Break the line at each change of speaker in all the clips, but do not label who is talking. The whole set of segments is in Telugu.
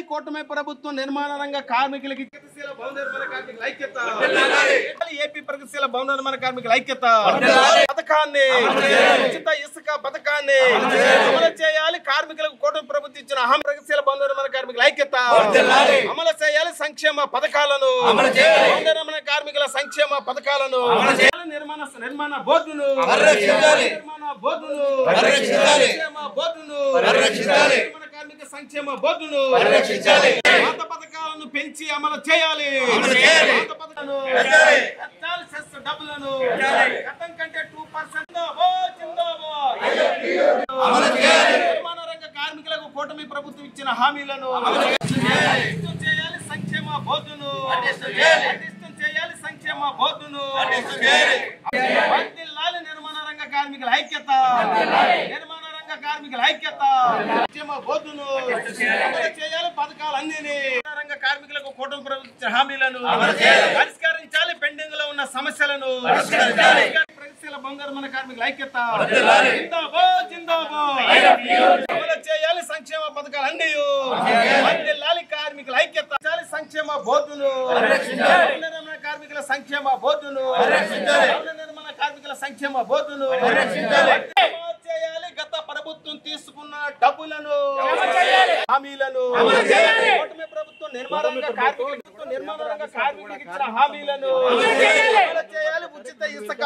కూటమి ప్రభుత్వం నిర్మాణ రంగ కార్మికులకి ప్రగతిశీల భవన నిర్మాణ కార్మికుల ఐక్యత ఏపీ ప్రగతిశీల భవన నిర్మాణ కార్మికుల ఐక్యత పథకాన్ని ఉచిత ఇసుక పథకాన్ని అమలు చేయాలి. కార్మికులకు కూటమి ప్రభుత్వం ఇచ్చిన హామీ ప్రగతిశీల భవన నిర్మాణ కార్మికుల ఐక్యత అమలు చేయాలి. సంక్షేమ పథకాలను భవన నిర్మాణ కార్మికుల సంక్షేమ పథకాలను నిర్మాణ బోర్డును కార్మిక సంక్షేమ బోర్డును పాత పథకాలను పెంచి అమలు చేయాలి. డబ్బులను గతం కంటే 2% నిర్మాణ రంగ కార్మికులకు కూటమి ప్రభుత్వం ఇచ్చిన హామీలను చేయాలి. సంక్షేమ బోర్డును చేయాలి. సంక్షేమ బోర్డును వర్ధిల్లాలి. నిర్మాణ రంగ కార్మికుల ఐక్యత నిర్మాణ రంగ కార్మికుల ఐక్యత సంక్షేమ బోర్డును అమలు చేయాలి. పథకాలన్నీ రంగ కార్మికులకు కూటమి ప్రభుత్వ హామీలను పరిష్కరించాలి. పెండింగ్ లో ఉన్న సమస్యలను ప్రగతిశీల భవన నిర్మాణ కార్మికుల ఐక్యత జిందాబాద్ జిందాబాద్ అమలు చేయాలి. సంక్షేమ పథకాలన్నీ వర్ధిల్లాలి. కార్మికుల ఐక్యత సంక్షేమ బోర్డును నిర్మాణ కార్మికుల సంక్షేమ బోర్డును నిర్మాణ కార్మికుల సంక్షేమ బోర్డును చేయాలి. గత ప్రభుత్వం తీసుకున్న డబ్బులను హామీలను కూటమి ప్రభుత్వం నిర్మాణ రంగ కార్మికులకు ఇచ్చిన హామీలను అమలు చేయాలి. ఉచిత ఇసుక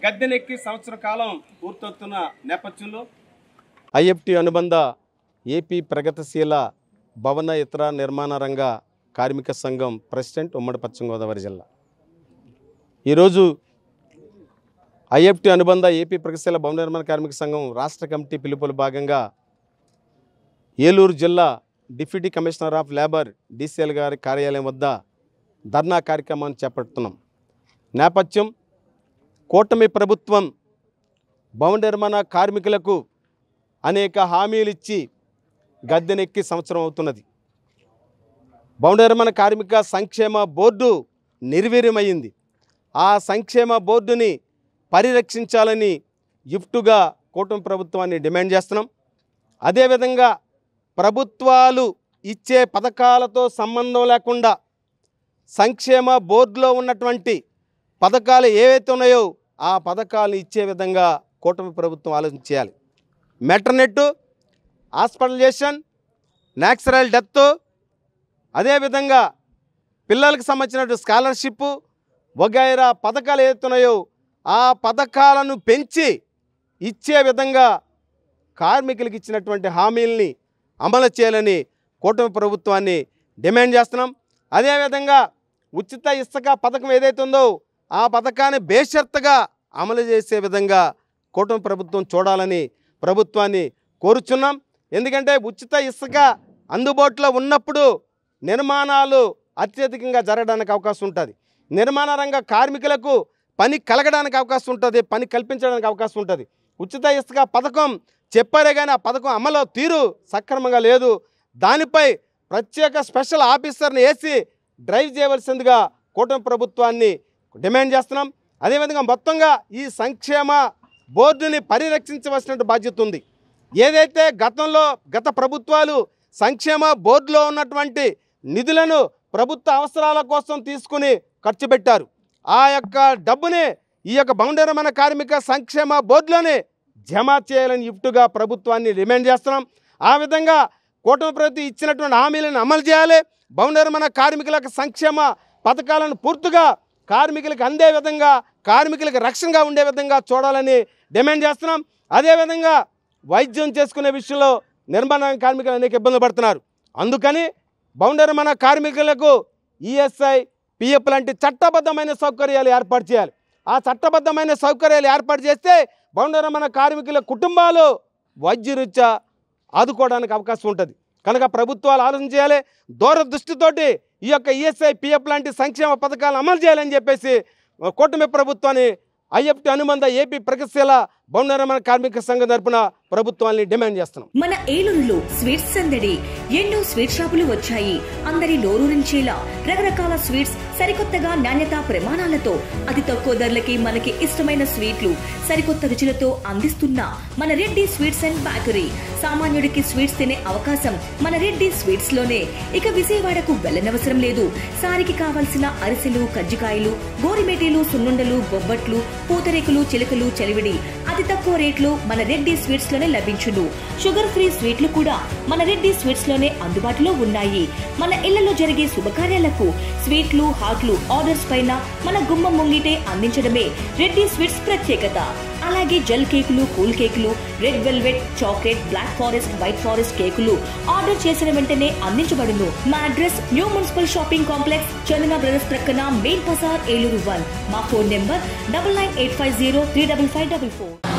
గద్దెనెక్కి సంవత్సర కాలం పూర్తవుతున్న నేపథ్యంలో ఐఎఫ్టి అనుబంధ ఏపీ ప్రగతిశీల భవన ఇతర నిర్మాణ రంగ కార్మిక సంఘం ప్రెసిడెంట్ ఉమ్మడి పశ్చిమ గోదావరి జిల్లా ఈరోజు ఐఎఫ్టి అనుబంధ ఏపీ ప్రగతిశీల భవన నిర్మాణ కార్మిక సంఘం రాష్ట్ర కమిటీ పిలుపుల భాగంగా ఏలూరు జిల్లా deputy commissioner of labour DCL గారి కార్యాలయం వద్ద ధర్నా కార్యక్రమాన్ని చేపడుతున్నాం. నేపథ్యం కూటమి ప్రభుత్వం భవన నిర్మాణ కార్మికులకు అనేక హామీలు ఇచ్చి గద్దెనెక్కి సంవత్సరం అవుతున్నది. భవన నిర్మాణ కార్మిక సంక్షేమ బోర్డు నిర్వీర్యమైంది. ఆ సంక్షేమ బోర్డుని పరిరక్షించాలని ఇఫ్టుగా కూటమి ప్రభుత్వాన్ని డిమాండ్ చేస్తున్నాం. అదేవిధంగా ప్రభుత్వాలు ఇచ్చే పథకాలతో సంబంధం లేకుండా సంక్షేమ బోర్డులో ఉన్నటువంటి పథకాలు ఏవైతే ఉన్నాయో ఆ పథకాలు ఇచ్చే విధంగా కూటమి ప్రభుత్వం ఆలోచన చేయాలి. మెటర్నెట్, హాస్పిటలైజేషన్, న్యాచురల్ డెత్, అదేవిధంగా పిల్లలకు సంబంధించిన స్కాలర్షిప్ వగైరా పథకాలు ఏవైతే ఉన్నాయో ఆ పథకాలను పెంచి ఇచ్చే విధంగా కార్మికులకు ఇచ్చినటువంటి హామీల్ని అమలు చేయాలని కూటమి ప్రభుత్వాన్ని డిమాండ్ చేస్తున్నాం. అదేవిధంగా ఉచిత ఇసుక పథకం ఏదైతే ఉందో ఆ పథకాన్ని బేషరతుగా అమలు చేసే విధంగా కూటమి ప్రభుత్వం చూడాలని ప్రభుత్వాన్ని కోరుచున్నాం. ఎందుకంటే ఉచిత ఇసుక అందుబాటులో ఉన్నప్పుడు నిర్మాణాలు అత్యధికంగా జరగడానికి అవకాశం ఉంటుంది. నిర్మాణ రంగ కార్మికులకు పని కలగడానికి అవకాశం ఉంటుంది, పని కల్పించడానికి అవకాశం ఉంటుంది. ఉచిత ఇసుక పథకం చెప్పారే కానీ ఆ పథకం అమలు తీరు సక్రమంగా లేదు. దానిపై ప్రత్యేక స్పెషల్ ఆఫీసర్ని వేసి డ్రైవ్ చేయవలసిందిగా కూటమి ప్రభుత్వాన్ని డిమాండ్ చేస్తున్నాం. అదేవిధంగా మొత్తంగా ఈ సంక్షేమ బోర్డుని పరిరక్షించవలసిన బాధ్యత ఉంది. ఏదైతే గత ప్రభుత్వాలు సంక్షేమ బోర్డులో ఉన్నటువంటి నిధులను ప్రభుత్వ అవసరాల కోసం తీసుకుని ఖర్చు పెట్టారు. ఆ యొక్క డబ్బుని ఈ యొక్క భవన నిర్మాణ కార్మిక సంక్షేమ బోర్డులోనే జమ చేయాలని ఇఫ్టుగా ప్రభుత్వాన్ని డిమాండ్ చేస్తున్నాం. ఆ విధంగా కూటమి ప్రభుత్వం ఇచ్చినటువంటి హామీలను అమలు చేయాలి. భవన నిర్మాణ కార్మికులకు సంక్షేమ పథకాలను పూర్తిగా కార్మికులకు అందే విధంగా, కార్మికులకు రక్షణగా ఉండే విధంగా చూడాలని డిమాండ్ చేస్తున్నాం. అదేవిధంగా వైద్యం చేసుకునే విషయంలో నిర్మాణ కార్మికులు అనేక ఇబ్బందులు పడుతున్నారు. అందుకని భవన నిర్మాణ కార్మికులకు ఈఎస్ఐ, పిఎఫ్ లాంటి చట్టబద్ధమైన సౌకర్యాలు ఏర్పాటు చేయాలి. ఆ చట్టబద్ధమైన సౌకర్యాలు ఏర్పాటు చేస్తే భవన నిర్మాణ కార్మికుల కుటుంబాలు వైద్యరీత్యా ఆదుకోవడానికి అవకాశం ఉంటుంది. కనుక ప్రభుత్వాలు ఆలోచన చేయాలి. దూరదృష్టితోటి ఈ యొక్క ఈఎస్ఐ, పిఎఫ్ లాంటి సంక్షేమ పథకాలను అమలు చేయాలని చెప్పేసి కూటమి ప్రభుత్వాన్ని ఐఎఫ్టి అనుబంధ ఏపీ ప్రగతిశీల భవన నిర్మాణ కార్మిక సంఘం తరపున ప్రభుత్వాన్ని డిమాండ్ చేస్తున్నాం.
మన ఏలూరులో స్వీట్స్ సందడి ఎన్నో స్వీట్ షాపులు వచ్చాయి. అందరి నోరూరించేలా రకరకాల స్వీట్స్ సరికొత్తగా నాణ్యతా ప్రమాణాలతో అతి తక్కువ ధరలకి మనకి ఇష్టమైన స్వీట్లు సరికొత్త రుచులతో అందిస్తున్న మన రెడ్డి స్వీట్స్ అండ్ బేకరీ. సామాన్యుడికి స్వీట్స్ తినే అవకాశం మన రెడ్డి స్వీట్స్ లోనే. ఇక విజయవాడకు వెళ్లనవసరం లేదు. సారికి కావాల్సిన అరిసెలు, కజ్జికాయలు, గోరిమేటీలు, సున్నుండలు, బొబ్బట్లు, పూతరేకులు, చిలకలు, చలివిడి అతి తక్కువ రేట్లు మన రెడ్డి స్వీట్స్ లోనే లభించును. షుగర్ ఫ్రీ స్వీట్లు కూడా మన రెడ్డి స్వీట్స్ లోనే అందుబాటులో ఉన్నాయి. మన ఇళ్లలో జరిగే శుభకార్యాలకు స్వీట్లు, హాట్లు ఆర్డర్స్ పైన మన గుమ్మం ముంగిటే అందించడమే రెడ్డి స్వీట్స్ ప్రత్యేకత. అలాగే జెల్ కేకులు, కూల్ కేకులు, red velvet, chocolate, black forest, white forest కేకులు ఆర్డర్ చేసిన వెంటనే అందించబడును. మా address new municipal shopping complex, Chandana brothers ప్రక్కన మెయిన్ బజార్, ఏలూరు 1. మా ఫోన్ నెంబర్ 9985035544.